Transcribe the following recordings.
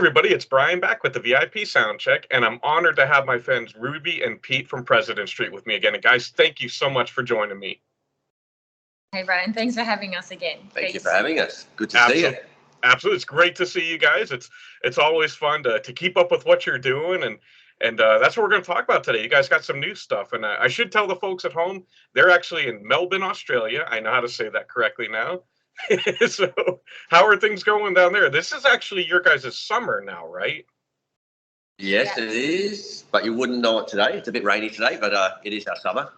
everybody, it's Brian back with the VIP Soundcheck, and I'm honored to have my friends Ruby and Pete from President Street with me again. And guys, thank you so much for joining me. Hey Brian, thanks for having us again. Thank you for having us. Good to see you. Absolutely, it's great to see you guys. It's always fun to keep up with what you're doing, and that's what we're going to talk about today. You guys got some new stuff, and I should tell the folks at home they're actually in Melbourne, Australia. I know how to say that correctly now. So, how are things going down there? This is actually your guys' summer now, right? Yes, it is, but you wouldn't know it today. It's a bit rainy today, but it is our summer,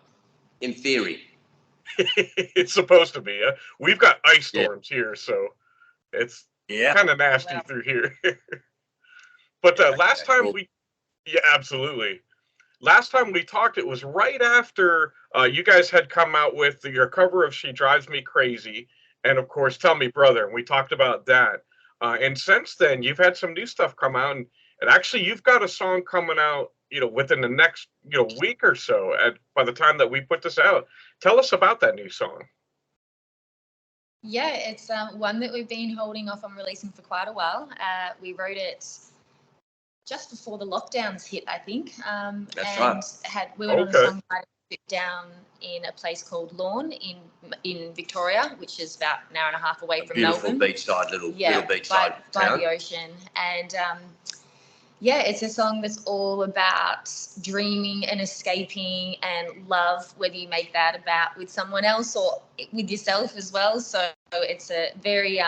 in theory. It's supposed to be. We've got ice storms here, so it's kind of nasty through here. But last time absolutely. Last time we talked, it was right after you guys had come out with your cover of "She Drives Me Crazy," and of course, "Tell Me Brother," and we talked about that. And since then, you've had some new stuff come out, and actually, you've got a song coming out, within the next, week or so. By the time that we put this out, tell us about that new song. Yeah, it's one that we've been holding off on releasing for quite a while. We wrote it just before the lockdowns hit, I think. That's right. We went on a songwriting trip down in a place called Lawn in Victoria, which is about an hour and a half away from Melbourne. Beautiful beachside, little beachside town. By the ocean. And it's a song that's all about dreaming and escaping and love, whether you make that about with someone else or with yourself as well. So it's a very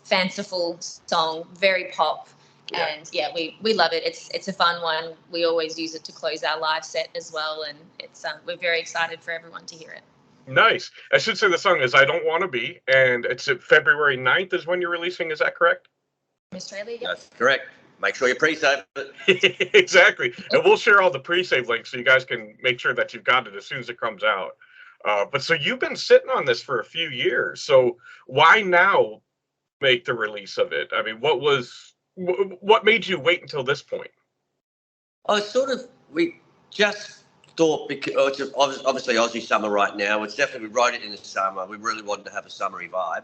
fanciful song, very pop. Yeah. And we love it. It's a fun one. We always use it to close our live set as well, and it's we're very excited for everyone to hear it. Nice. I should say the song is "I Don't Want to Be," and it's February 9th is when you're releasing. Is that correct? Australia. Yep. That's correct. Make sure you pre-save it. Exactly, and we'll share all the pre-save links so you guys can make sure that you've got it as soon as it comes out. But so you've been sitting on this for a few years. So why now make the release of it? I mean, what made you wait until this point? We just thought, because it's obviously Aussie summer right now. It's definitely, we wrote it in the summer. We really wanted to have a summery vibe.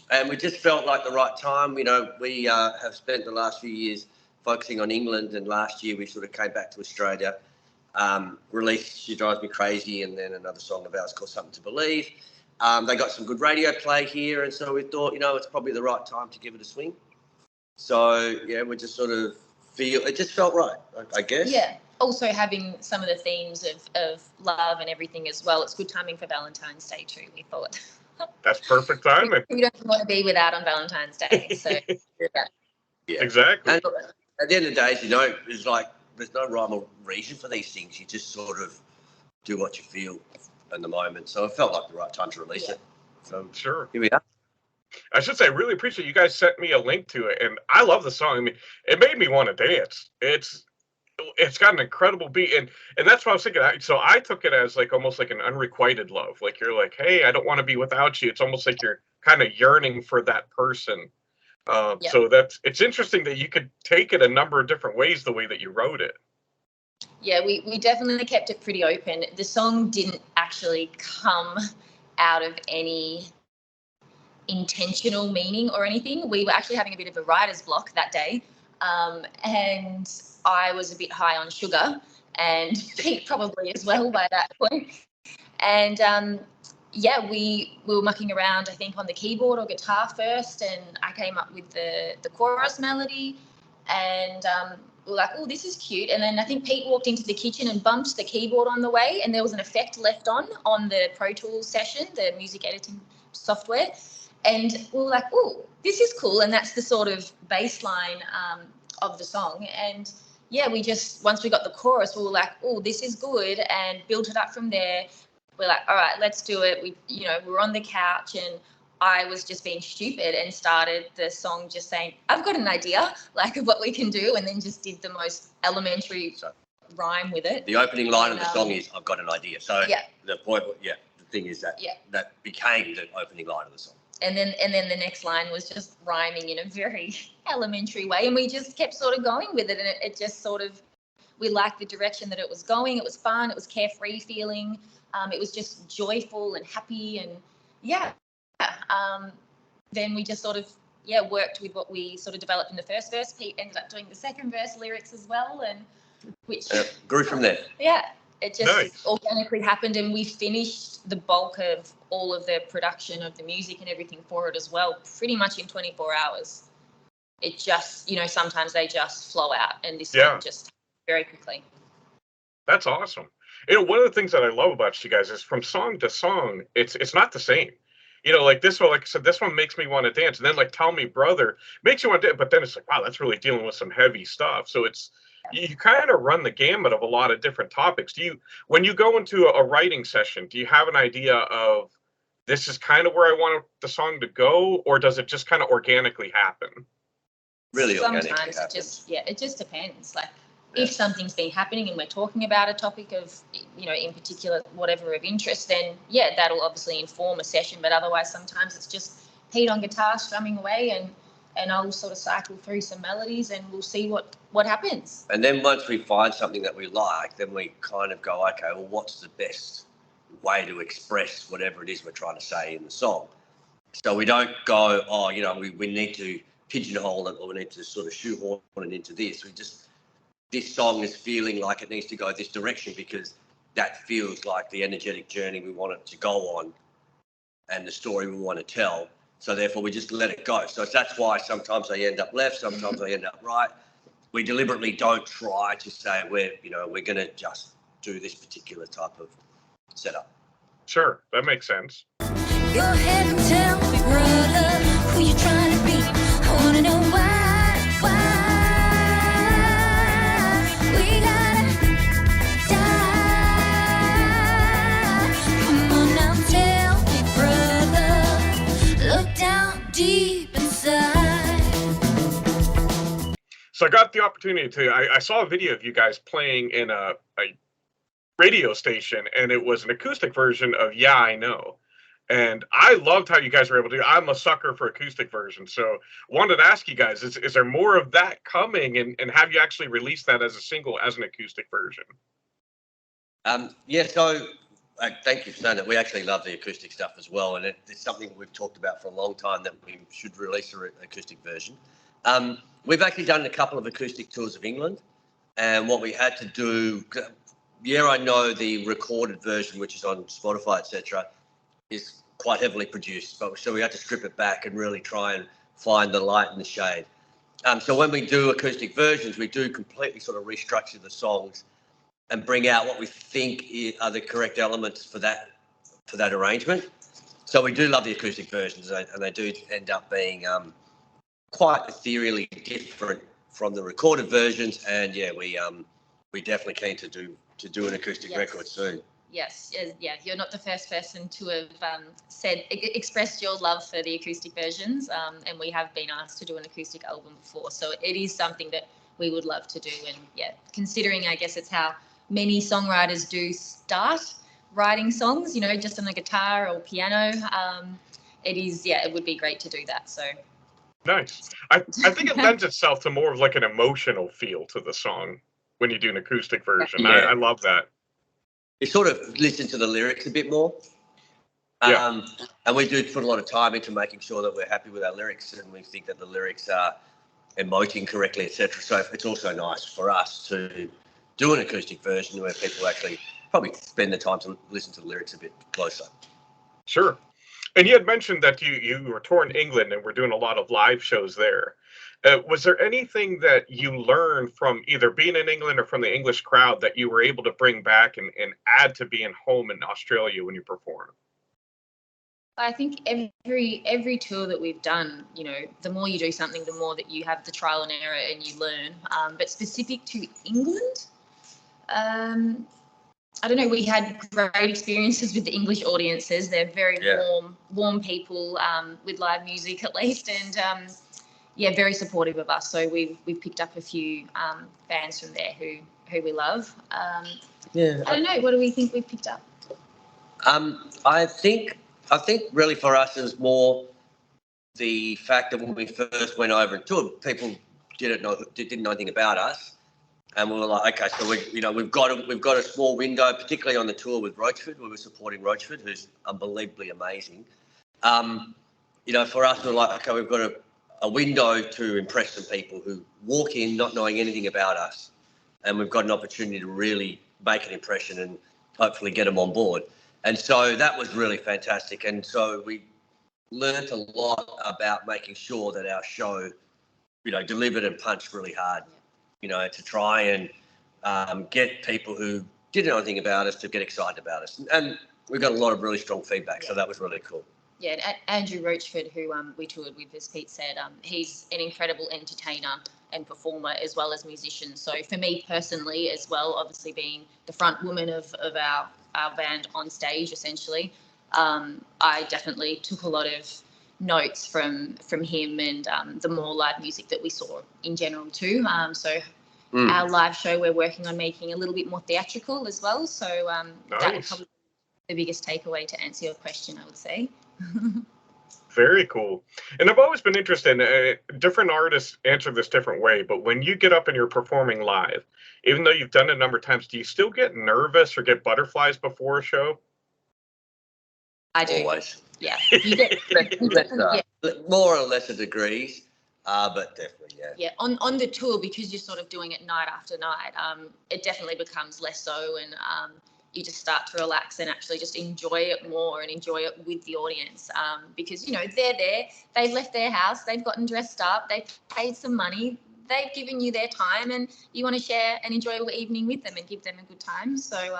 And we just felt like the right time. We have spent the last few years focusing on England, and last year we sort of came back to Australia, released "She Drives Me Crazy," and then another song of ours called "Something to Believe." They got some good radio play here, and so we thought, it's probably the right time to give it a swing. So, we just sort of it just felt right, I guess. Yeah. Also having some of the themes of love and everything as well. It's good timing for Valentine's Day too, we thought. That's perfect timing. We don't want to be without on Valentine's Day. So, yeah. Exactly. And at the end of the day, it's like there's no rhyme or reason for these things. You just sort of do what you feel in the moment. So it felt like the right time to release it. So sure. Here we are. I should say, I really appreciate you guys sent me a link to it, and I love the song. I mean, it made me want to dance. It's got an incredible beat, and that's what I was thinking. So I took it as like almost like an unrequited love. Like you're like, hey, I don't want to be without you. It's almost like you're kind of yearning for that person. So it's interesting that you could take it a number of different ways the way that you wrote it. Yeah, we definitely kept it pretty open. The song didn't actually come out of any intentional meaning or anything. We were actually having a bit of a writer's block that day, and I was a bit high on sugar, and Pete probably as well by that point. And we were mucking around, I think, on the keyboard or guitar first, and I came up with the chorus melody, and we were like, oh, this is cute. And then I think Pete walked into the kitchen and bumped the keyboard on the way, and there was an effect left on the Pro Tools session, the music editing software. And we were like, oh, this is cool. And that's the sort of bass line of the song. And we just, once we got the chorus, we were like, oh, this is good, and built it up from there. We're like, all right, let's do it. We were on the couch, and I was just being stupid and started the song just saying, I've got an idea, like, of what we can do, and then just did the most elementary rhyme with it. The opening line of the song is, I've got an idea. So the thing is that that became the opening line of the song. And then the next line was just rhyming in a very elementary way, and we just kept sort of going with it, and it just sort of, we liked the direction that it was going. It was fun. It was carefree feeling. It was just joyful and happy, and then we just sort of worked with what we sort of developed in the first verse. Pete ended up doing the second verse lyrics as well, and which grew from there. Yeah, it just organically happened, and we finished the bulk of all of the production of the music and everything for it as well, pretty much in 24 hours. It just, sometimes they just flow out, and this one just very quickly. That's awesome. One of the things that I love about you guys is from song to song, it's not the same. Like this one, like I said, this one makes me want to dance. And then like Tell Me Brother makes you want to dance, but then it's like, wow, that's really dealing with some heavy stuff. So you kind of run the gamut of a lot of different topics. When you go into a writing session, do you have an idea of this is kind of where I want the song to go, or does it just kind of organically happen? Really sometimes it just depends. Like if something's been happening and we're talking about a topic of in particular whatever of interest, then that'll obviously inform a session. But otherwise sometimes it's just Pete on guitar strumming away, and I'll sort of cycle through some melodies, and we'll see what happens. And then once we find something that we like, then we kind of go, okay, well, what's the best way to express whatever it is we're trying to say in the song? So we don't go, we need to pigeonhole it, or we need to sort of shoehorn it into this. This song is feeling like it needs to go this direction because that feels like the energetic journey we want it to go on and the story we want to tell. So therefore we just let it go. So that's why sometimes I end up left, sometimes I end up right. We deliberately don't try to say we're going to just do this particular type of setup. Sure, that makes sense. Go ahead and tell me, brother, who you trying to be. I want to know why we gotta die. Come on now, tell me, brother, look down deep inside. So I got the opportunity I saw a video of you guys playing in a radio station, and it was an acoustic version of Yeah, I Know. And I loved how you guys were able to. I'm a sucker for acoustic versions, so wanted to ask you guys: is there more of that coming, and have you actually released that as a single, as an acoustic version? So thank you for saying that. We actually love the acoustic stuff as well, and it's something we've talked about for a long time that we should release an acoustic version. We've actually done a couple of acoustic tours of England, and what we had to do. Yeah, I Know the recorded version, which is on Spotify, etc., is quite heavily produced, so we had to strip it back and really try and find the light and the shade. So when we do acoustic versions, we do completely sort of restructure the songs and bring out what we think are the correct elements for that arrangement. So we do love the acoustic versions, and they do end up being quite ethereally different from the recorded versions. And we definitely keen to do an acoustic record soon. Yes, you're not the first person to have expressed your love for the acoustic versions, and we have been asked to do an acoustic album before, so it is something that we would love to do. And considering I guess it's how many songwriters do start writing songs, just on a guitar or piano, it would be great to do that. So nice. I think it lends itself to more of like an emotional feel to the song when you do an acoustic version. I love that. You sort of listen to the lyrics a bit more. And we do put a lot of time into making sure that we're happy with our lyrics and we think that the lyrics are emoting correctly, etc. So it's also nice for us to do an acoustic version where people actually probably spend the time to listen to the lyrics a bit closer. Sure. And you had mentioned that you were touring England and we're doing a lot of live shows there. Was there anything that you learned from either being in England or from the English crowd that you were able to bring back and add to being home in Australia when you perform? I think every tour that we've done, the more you do something, the more that you have the trial and error and you learn. But specific to England, I don't know, we had great experiences with the English audiences. They're very warm people with live music at least, and very supportive of us. So we've picked up a few fans from there who we love. I don't know. What do we think we've picked up? I think really for us it was more the fact that when we first went over and toured, people didn't know anything about us, and we were like, okay, so we've got a small window, particularly on the tour with Roachford. We were supporting Roachford, who's unbelievably amazing. For us, we're like, okay, we've got a window to impress some people who walk in not knowing anything about us, and we've got an opportunity to really make an impression and hopefully get them on board. And so that was really fantastic. And so we learned a lot about making sure that our show, delivered and punched really hard, to try and get people who didn't know anything about us to get excited about us. And we got a lot of really strong feedback, so that was really cool. Yeah, Andrew Roachford, who we toured with, as Pete said, he's an incredible entertainer and performer as well as musician. So for me personally as well, obviously being the front woman of our band on stage, essentially, I definitely took a lot of notes from him and the more live music that we saw in general too. Our live show, we're working on making a little bit more theatrical as well. So nice. That would probably be the biggest takeaway to answer your question, I would say. Very cool. And I've always been interested in different artists answer this different way, but when you get up and you're performing live, even though you've done it a number of times, do you still get nervous or get butterflies before a show? I do. Always. Yeah. You get more or lesser degrees, but definitely, yeah. Yeah, on the tour, because you're sort of doing it night after night, it definitely becomes less so, and you just start to relax and actually just enjoy it more and enjoy it with the audience, because, they're there, they've left their house, they've gotten dressed up, they've paid some money, they've given you their time, and you want to share an enjoyable evening with them and give them a good time. So,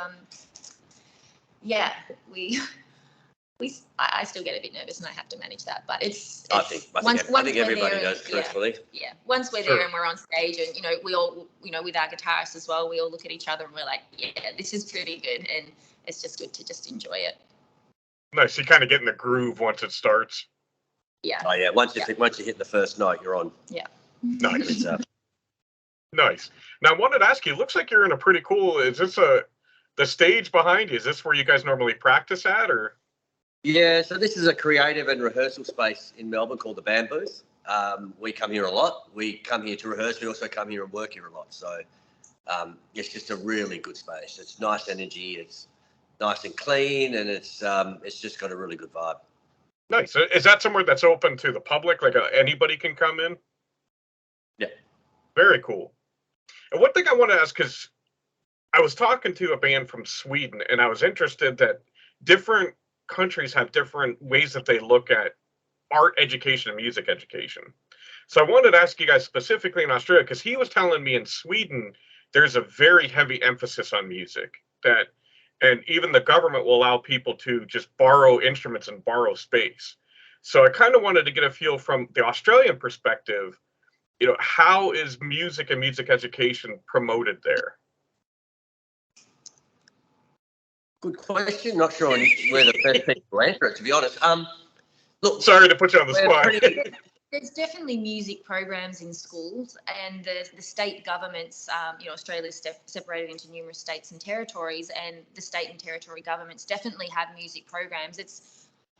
yeah, I still get a bit nervous and I have to manage that, but it's I think everybody does, truthfully. Yeah, once we're there and we're on stage, and we all, with our guitarists as well, we all look at each other and we're like, yeah, this is pretty good, and it's just good to just enjoy it. Nice. You kind of get in the groove once it starts. Yeah. Oh yeah. Once you hit the first note, you're on. Yeah. Nice. Nice. Now I wanted to ask you, it looks like you're in a pretty cool. Is this the stage behind you? Is this where you guys normally practice at, or? Yeah, so this is a creative and rehearsal space in Melbourne called the Band Booth. We come here a lot. We come here to rehearse. We also come here and work here a lot. So it's just a really good space. It's nice energy. It's nice and clean, and it's just got a really good vibe. Nice. Is that somewhere that's open to the public? Like anybody can come in? Yeah. Very cool. And one thing I want to ask, because I was talking to a band from Sweden, and I was interested that different countries have different ways that they look at art education and music education. So I wanted to ask you guys specifically in Australia, because he was telling me in Sweden there's a very heavy emphasis on music, and even the government will allow people to just borrow instruments and borrow space. So I kind of wanted to get a feel from the Australian perspective, how is music and music education promoted there? Good question. Not sure where the best people to answer it, to be honest. Look, sorry to put you on the spot. There's definitely music programs in schools, and the state governments, Australia's separated into numerous states and territories, and the state and territory governments definitely have music programs.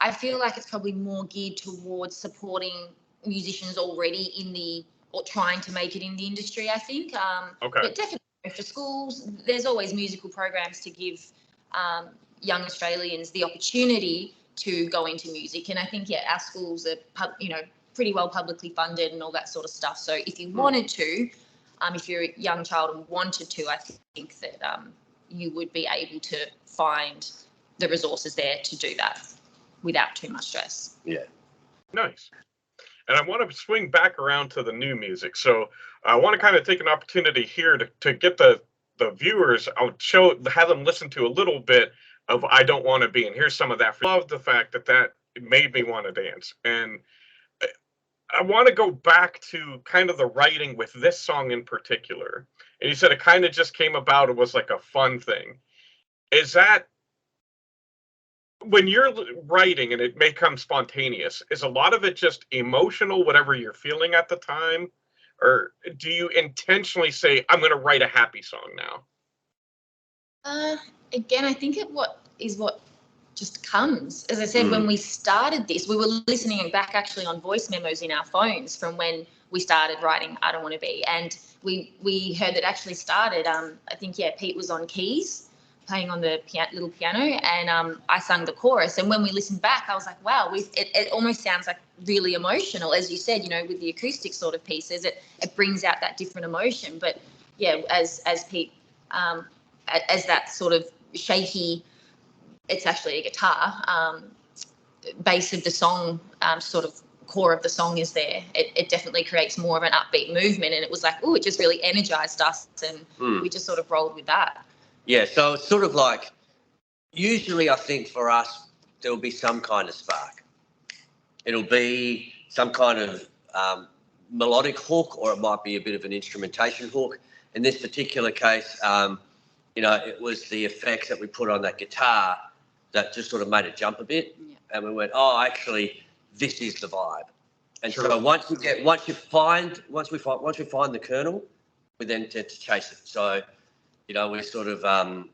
I feel like it's probably more geared towards supporting musicians already or trying to make it in the industry, I think. Okay. But definitely for schools, there's always musical programs to give young Australians the opportunity to go into music. And I think, our schools are, pretty well publicly funded and all that sort of stuff. So if you wanted to, if you're a young child and wanted to, I think that you would be able to find the resources there to do that without too much stress. Yeah. Nice. And I want to swing back around to the new music. So I want to kind of take an opportunity here to get the viewers, have them listen to a little bit of I Don't Want to Be. And here's some of that. I love the fact that made me want to dance. And I want to go back to kind of the writing with this song in particular. And you said it kind of just came about, it was like a fun thing. Is that, when you're writing and it may come spontaneous, is a lot of it just emotional, whatever you're feeling at the time? Or do you intentionally say, I'm going to write a happy song now? Again, I think what just comes. As I said, when we started this, we were listening back actually on voice memos in our phones from when we started writing I Don't Want to Be. And we heard that actually started, I think, Pete was on keys playing on the little piano, and I sung the chorus. And when we listened back, I was like, wow, it almost sounds like really emotional, as you said, with the acoustic sort of pieces, it brings out that different emotion. But yeah, as Pete, as that sort of shaky, it's actually a guitar, base of the song, sort of core of the song is there. It definitely creates more of an upbeat movement, and it was like, it just really energized us, and we just sort of rolled with that. Yeah, so it's sort of like, usually I think for us, there'll be some kind of spark. It'll be some kind of melodic hook, or it might be a bit of an instrumentation hook. In this particular case, it was the effects that we put on that guitar that just sort of made it jump a bit. Yeah. And we went, actually, this is the vibe. And so once we find the kernel, we then tend to chase it. So, we sort of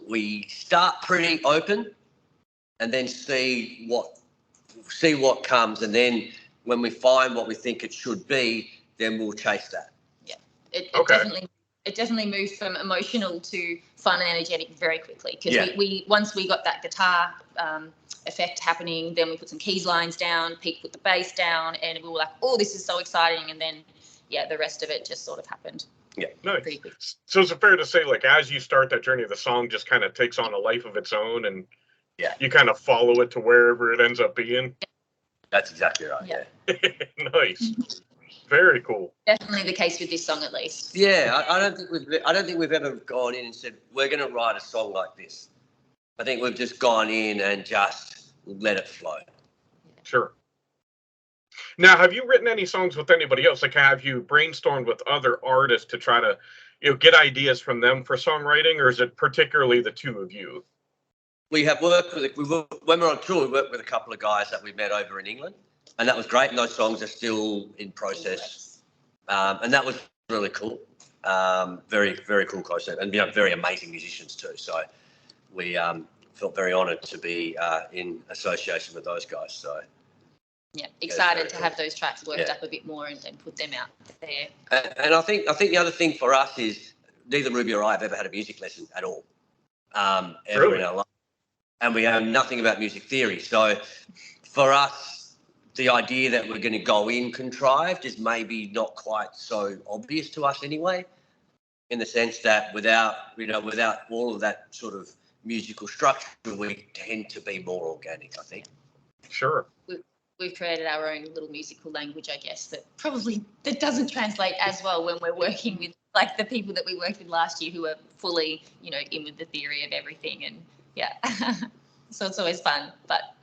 we start pretty open, and then see what comes, and then when we find what we think it should be, then we'll chase that. Yeah, it definitely moved from emotional to fun and energetic very quickly, because we once we got that guitar effect happening, then we put some keys lines down, Pete put the bass down, and we were like, this is so exciting. And then the rest of it just sort of happened. Yeah, nice. So is it fair to say, like, as you start that journey, the song just kind of takes on a life of its own, and you kind of follow it to wherever it ends up being? That's exactly right. Yeah. Nice. Very cool. Definitely the case with this song, at least. Yeah, I don't think we've ever gone in and said we're going to write a song like this. I think we've just gone in and just let it flow. Sure. Now, have you written any songs with anybody else? Like, have you brainstormed with other artists to try to, get ideas from them for songwriting, or is it particularly the two of you? We have worked with, when we're on tour, we worked with a couple of guys that we met over in England, and that was great. And those songs are still in process, and that was really cool. Very, very cool concept, and very amazing musicians too. So we felt very honoured to be in association with those guys. So. Yeah, excited to have those tracks worked up a bit more and put them out there. And I think the other thing for us is neither Ruby or I have ever had a music lesson at all, ever in our life, and we know nothing about music theory. So for us, the idea that we're going to go in contrived is maybe not quite so obvious to us anyway, in the sense that without all of that sort of musical structure, we tend to be more organic, I think. Sure. We've created our own little musical language, I guess, that doesn't translate as well when we're working with, like, the people that we worked with last year, who are fully, in with the theory of everything. And so it's always fun, but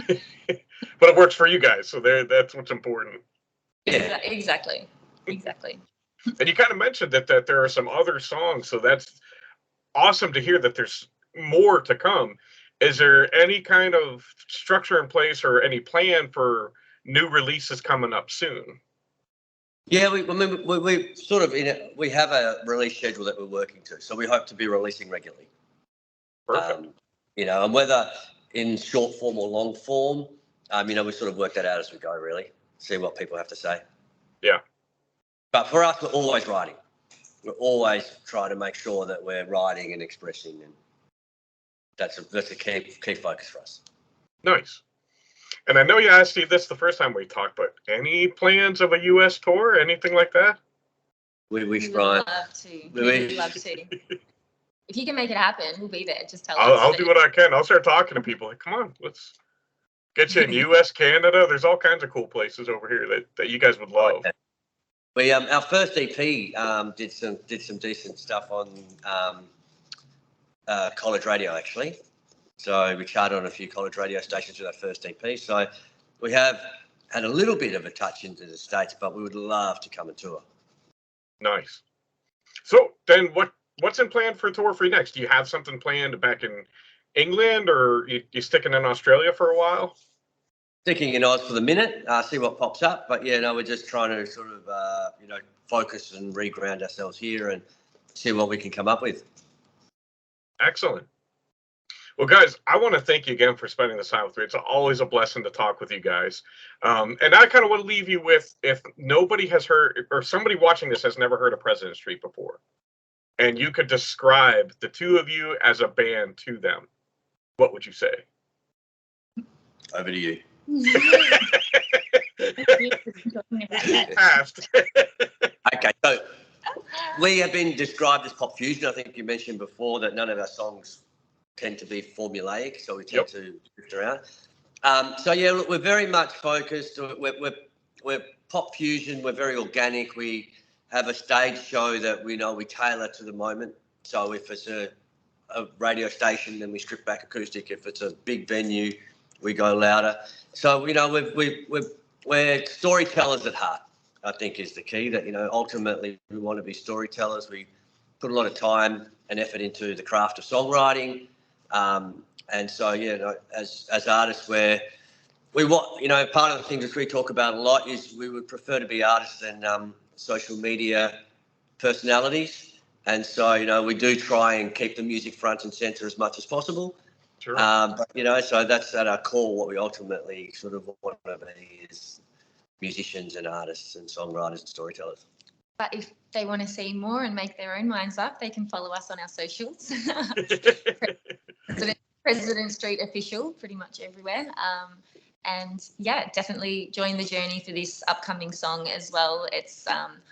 but it works for you guys, so that's what's important. Yeah, exactly. And you kind of mentioned that there are some other songs, so that's awesome to hear that there's more to come. Is there any kind of structure in place or any plan for new releases coming up soon? Yeah, we sort of we have a release schedule that we're working to, so we hope to be releasing regularly. Perfect. And whether in short form or long form, we sort of work that out as we go, really. See what people have to say. Yeah. But for us, we're always writing. We're always trying to make sure that we're writing and expressing, and that's a key focus for us. Nice. And I know you asked Steve this the first time we talked, but any plans of a U.S. tour, anything like that? We wish, Brian. We'd love to. If you can make it happen, we'll be there. Just tell us. I'll do what I can. I'll start talking to people. Like, come on, let's get you in U.S., Canada. There's all kinds of cool places over here that you guys would love. We our first EP did some decent stuff on college radio, actually. So we charted on a few college radio stations with our first EP. So we have had a little bit of a touch into the States, but we would love to come and tour. Nice. So then what's in plan for a tour for you next? Do you have something planned back in England, or you sticking in Australia for a while? Sticking in Oz for the minute, see what pops up. But we're just trying to sort of, focus and reground ourselves here and see what we can come up with. Excellent. Well, guys, I want to thank you again for spending this time with me. It's always a blessing to talk with you guys. And I kind of want to leave you with, if nobody has heard, or somebody watching this has never heard of President Street before, and you could describe the two of you as a band to them, what would you say? Over to you. He passed. Okay, so we have been described as pop fusion. I think you mentioned before that none of our songs tend to be formulaic, so we tend to drift around. So yeah, look, we're very much focused. We're pop fusion. We're very organic. We have a stage show that we tailor to the moment. So if it's a radio station, then we strip back acoustic. If it's a big venue, we go louder. So we're storytellers at heart, I think, is the key. That ultimately we want to be storytellers. We put a lot of time and effort into the craft of songwriting, and so as artists, we want part of the things that we talk about a lot is we would prefer to be artists than social media personalities. And so, we do try and keep the music front and centre as much as possible. Sure. But, so that's at our core what we ultimately sort of want to be is musicians and artists and songwriters and storytellers. But if they want to see more and make their own minds up, they can follow us on our socials. President Street Official, pretty much everywhere. And yeah, definitely join the journey for this upcoming song as well. It's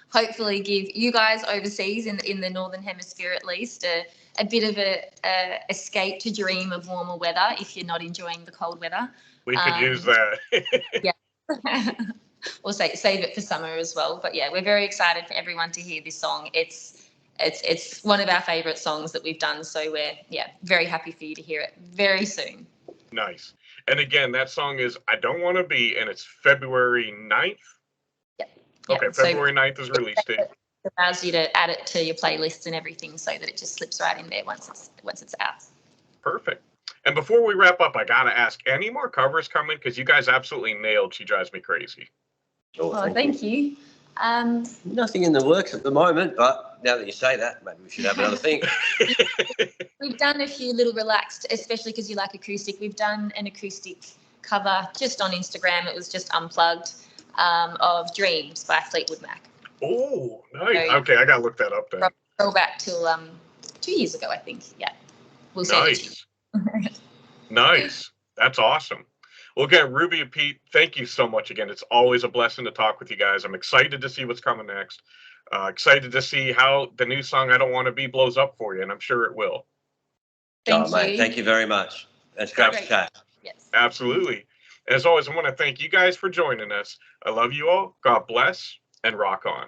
hopefully give you guys overseas in the Northern Hemisphere at least a bit of a escape to dream of warmer weather if you're not enjoying the cold weather. We could use that. Yeah. Or save it for summer as well. But yeah, we're very excited for everyone to hear this song. It's one of our favourite songs that we've done. So we're very happy for you to hear it very soon. Nice. And again, that song is I Don't Want to Be, and it's February 9th? Yep. Okay, February 9th is release date. It allows you to add it to your playlists and everything so that it just slips right in there once it's out. Perfect. And before we wrap up, I got to ask, any more covers coming? Because you guys absolutely nailed She Drives Me Crazy. Oh, thank you. Nothing in the works at the moment, but now that you say that, maybe we should have another thing. We've done a few little relaxed, especially because you like acoustic. We've done an acoustic cover just on Instagram. It was just unplugged of Dreams by Fleetwood Mac. Oh, nice. So, okay, I got to look that up then. Go back till 2 years ago, I think. Yeah. We'll send it to you. Nice. That's awesome. Well, again, Ruby and Pete, thank you so much again. It's always a blessing to talk with you guys. I'm excited to see what's coming next. Excited to see how the new song I Don't Want to Be blows up for you, and I'm sure it will. Thank you. Mate, thank you very much. That's great to chat. Yes. Absolutely. As always, I want to thank you guys for joining us. I love you all. God bless, and rock on.